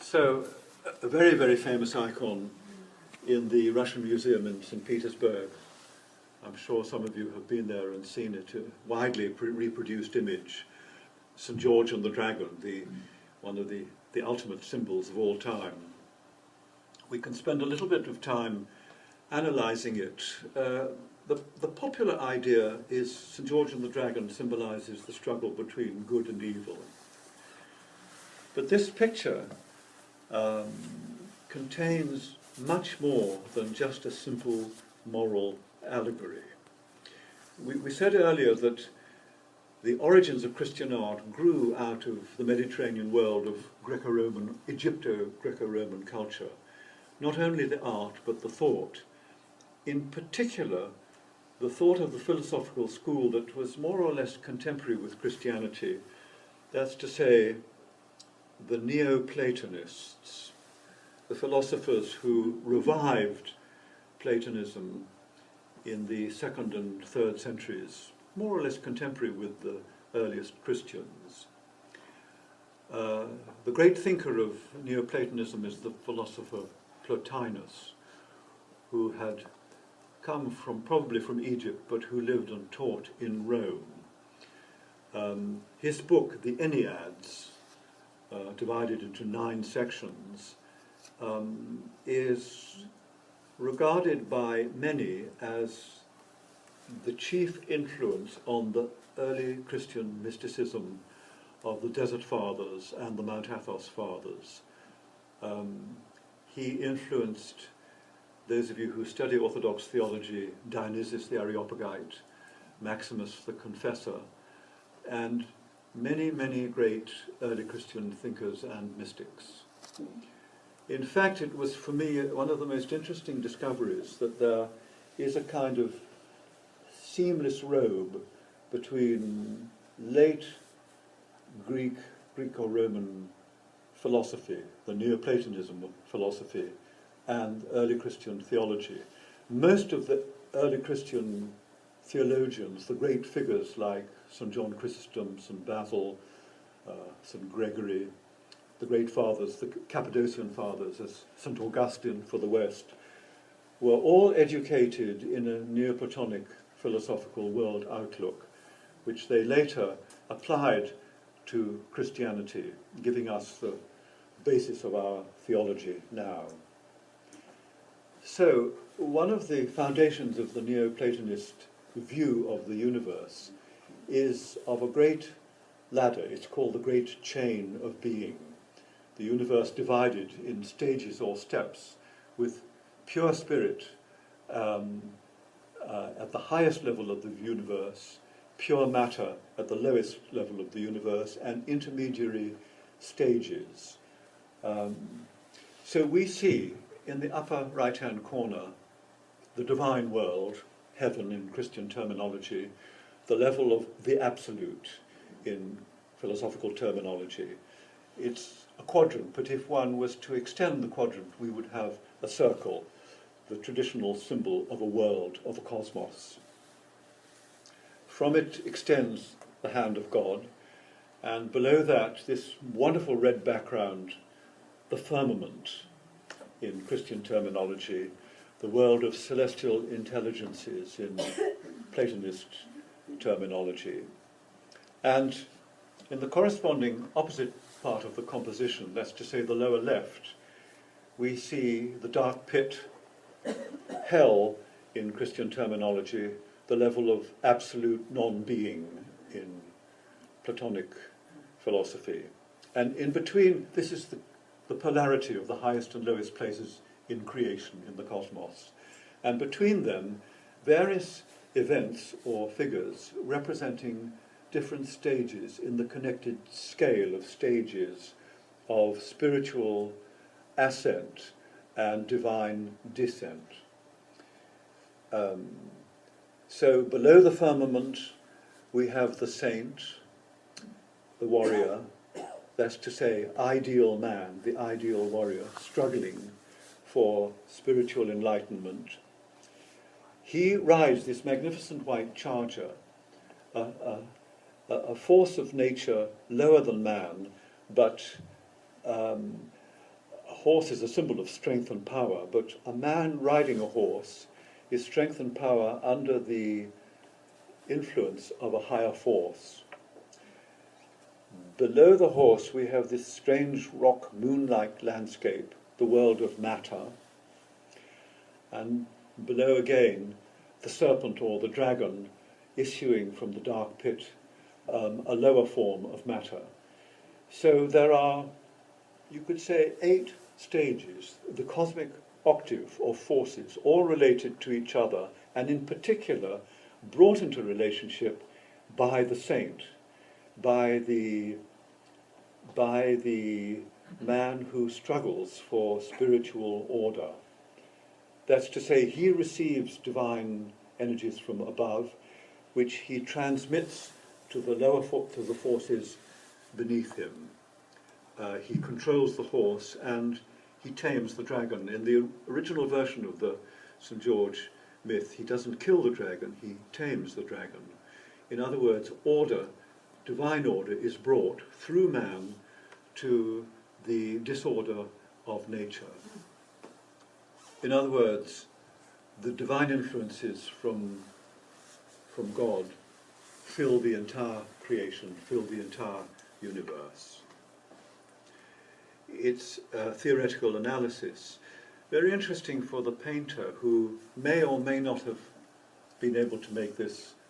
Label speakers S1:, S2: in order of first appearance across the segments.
S1: So, a very, very famous icon in the Russian Museum in St. Petersburg. I'm sure some of you have been there and seen it, a widely reproduced image, St. George and the Dragon, one of the ultimate symbols of all time. We can spend a little bit of time analysing it. The popular idea is St. George and the Dragon symbolises the struggle between good and evil. But this picture contains much more than just a simple moral allegory. We said earlier that the origins of Christian art grew out of the Mediterranean world of Greco-Roman, Egypto-Greco-Roman culture. Not only the art, but the thought. In particular, the thought of the philosophical school that was more or less contemporary with Christianity. That's to say, the Neoplatonists, the philosophers who revived Platonism in the 2nd and 3rd centuries, more or less contemporary with the earliest Christians. The great thinker of Neoplatonism is the philosopher Plotinus, who had come probably from Egypt, but who lived and taught in Rome. His book, the Enneads, divided into 9 sections, is regarded by many as the chief influence on the early Christian mysticism of the Desert Fathers and the Mount Athos Fathers. He influenced, those of you who study Orthodox theology, Dionysius the Areopagite, Maximus the Confessor, and many, many great early Christian thinkers and mystics. In fact, it was for me one of the most interesting discoveries that there is a kind of seamless robe between late Greco-Roman philosophy, the Neoplatonism of philosophy, and early Christian theology. Most of the early Christian theologians, the great figures like St. John Chrysostom, St. Basil, St. Gregory, the great fathers, the Cappadocian fathers, as St. Augustine for the West, were all educated in a Neoplatonic philosophical world outlook, which they later applied to Christianity, giving us the basis of our theology now. So, one of the foundations of the Neoplatonist view of the universe is of a great ladder. It's called the Great Chain of Being. The universe divided in stages or steps, with pure spirit at the highest level of the universe, pure matter at the lowest level of the universe, and intermediary stages. So we see in the upper right-hand corner the divine world, heaven in Christian terminology, the level of the absolute in philosophical terminology. It's a quadrant, but if one was to extend the quadrant, we would have a circle, the traditional symbol of a world, of a cosmos. From it extends the hand of God, and below that, this wonderful red background, the firmament, in Christian terminology, the world of celestial intelligences in Platonist terminology. And in the corresponding opposite part of the composition, that's to say the lower left, we see the dark pit, hell in Christian terminology, the level of absolute non-being in Platonic philosophy. And in between, this is the polarity of the highest and lowest places in creation, in the cosmos. And between them, various events or figures representing different stages in the connected scale of stages of spiritual ascent and divine descent. So below the firmament, we have the saint, the warrior, that's to say, ideal man, the ideal warrior, struggling for spiritual enlightenment. He rides this magnificent white charger, a force of nature lower than man, but horse is a symbol of strength and power, but a man riding a horse is strength and power under the influence of a higher force. Below the horse we have this strange rock moon-like landscape, the world of matter, and below again the serpent or the dragon issuing from the dark pit, a lower form of matter. So there are, you could say, 8 stages, the cosmic octave of forces, all related to each other, and in particular brought into relationship by the saint, by the man who struggles for spiritual order. That's to say, he receives divine energies from above, which he transmits to the lower to the forces beneath him. He controls the horse and he tames the dragon. In the original version of the St. George myth, he doesn't kill the dragon, he tames the dragon. In other words, order, divine order, is brought through man to the disorder of nature. In other words, the divine influences from God fill the entire creation, fill the entire universe. It's a theoretical analysis, very interesting for the painter who may or may not have been able to make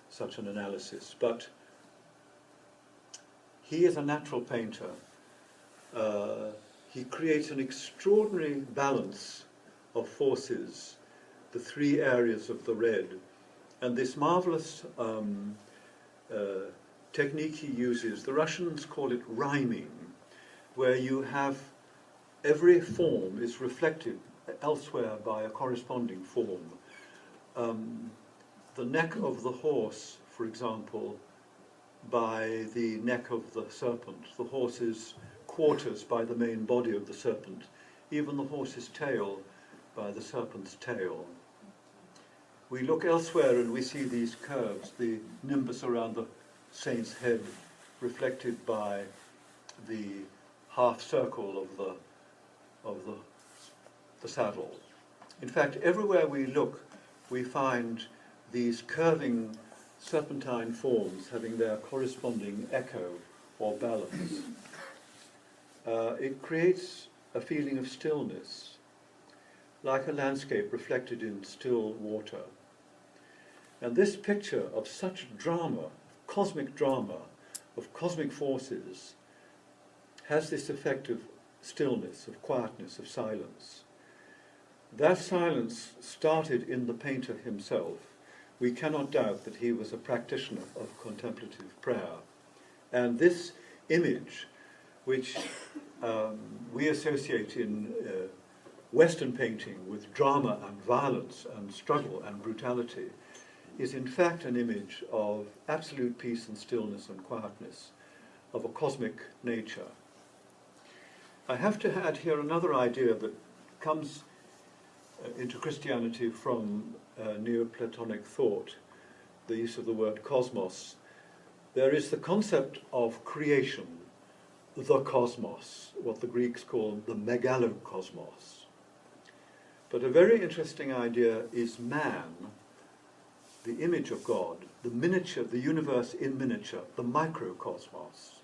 S1: such an analysis, but he is a natural painter. He creates an extraordinary balance of forces, the 3 areas of the red, and this marvelous technique he uses, the Russians call it rhyming, where you have every form is reflected elsewhere by a corresponding form. The neck of the horse, for example, by the neck of the serpent, the horse's quarters by the main body of the serpent, even the horse's tail by the serpent's tail. We look elsewhere and we see these curves, the nimbus around the saint's head reflected by the half circle of the saddle. In fact, everywhere we look, we find these curving serpentine forms having their corresponding echo or balance. It creates a feeling of stillness, like a landscape reflected in still water. And this picture of such drama, of cosmic forces, has this effect of stillness, of quietness, of silence. That silence started in the painter himself. We cannot doubt that he was a practitioner of contemplative prayer. And this image, which we associate in Western painting with drama and violence and struggle and brutality, is in fact an image of absolute peace and stillness and quietness, of a cosmic nature. I have to add here another idea that comes into Christianity from Neoplatonic thought, the use of the word cosmos. There is the concept of creation, the cosmos, what the Greeks call the megalokosmos. But a very interesting idea is man, the image of God, the miniature, the universe in miniature, the microcosmos.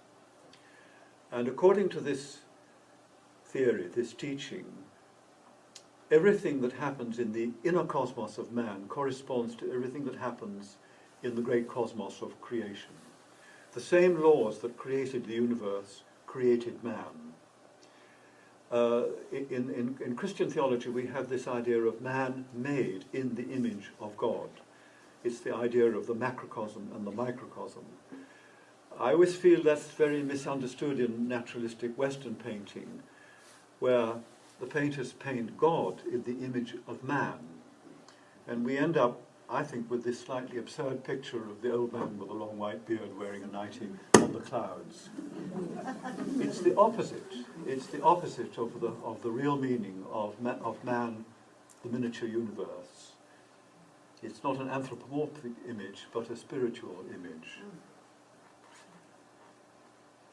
S1: And according to this theory, this teaching, everything that happens in the inner cosmos of man corresponds to everything that happens in the great cosmos of creation. The same laws that created the universe created man. In Christian theology we have this idea of man made in the image of God. It's the idea of the macrocosm and the microcosm. I always feel that's very misunderstood in naturalistic Western painting, where the painters paint God in the image of man. And we end up, I think, with this slightly absurd picture of the old man with a long white beard wearing a nightie on the clouds. It's the opposite. It's the opposite of the real meaning of man, the miniature universe. It's not an anthropomorphic image, but a spiritual image.